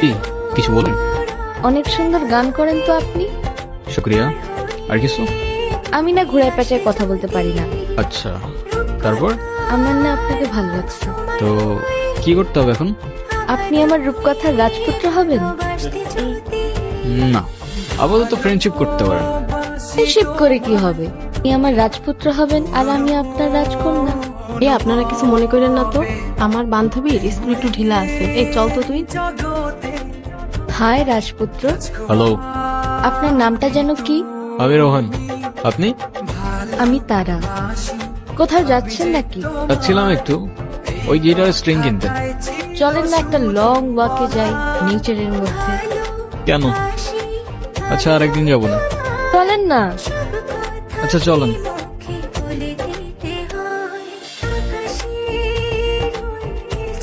কি কিছু বলেন? অনেক সুন্দর গান করেন তো আপনি। শুক্রিয়া। আর কিছু? আমি না ঘুরায় পেঁচায় কথা বলতে পারি না। আচ্ছা, তারপর? আমার না আপনাকে ভালো লাগছে। তো কি করতে হবে এখন? আপনি আমার রূপকথার রাজপুত্র হবেন। না, আপাতত ফ্রেন্ডশিপ করতে পারেন। ফ্রেন্ডশিপ করে কি হবে? আপনি আমার রাজপুত্র হবেন আর আমি আপনার রাজকন্যা। আপনারা কিছু মনে করেন না তো, আমার বান্ধবীর স্কুল একটু ঢিলা আছে। এই চল তো তুই। হাই রাজপুত্র, হ্যালো, আপনার নামটা যেন কি? আমি রোহান। আপনি? আমি তারা। কোথাও যাচ্ছেন নাকি? যাচ্ছিলাম একটু ওই গিটার স্ট্রিং কিনতে। চলেন না একটা লং ওয়াকে যাই নেচারের মধ্যে। কেন? আচ্ছা, আরেকদিন যাবো না। চলেন না। আচ্ছা চলেন।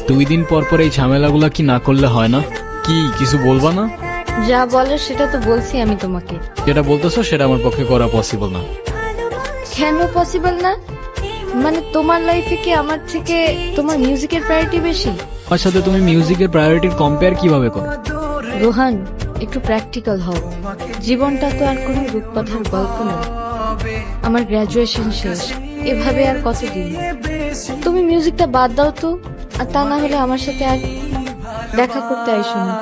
2 দিন পর পর এই ঝামেলাগুলা কি না করলে হয় না? কি কিছু বলবা না? যা বলার সেটা তো বলছি আমি তোমাকে। যেটা বলতেছো সেটা আমার পক্ষে করা পসিবল না। কেন পসিবল না? মানে তোমার লাইফে কি আমার থেকে তোমার মিউজিকের প্রায়োরিটি বেশি? আমার সাথে তুমি মিউজিকের প্রায়োরিটির কম্পেয়ার কিভাবে করো? রোহান, একটু প্র্যাকটিক্যাল হও। জীবনটা তো আর কোনো রূপকথার গল্প না। আমার গ্র্যাজুয়েশন শেষ, এভাবে আর কতদিন? তুমি মিউজিকটা বাদ দাও তো, আর তা না হলে আমার সাথে আর দেখা করতে আইসো না।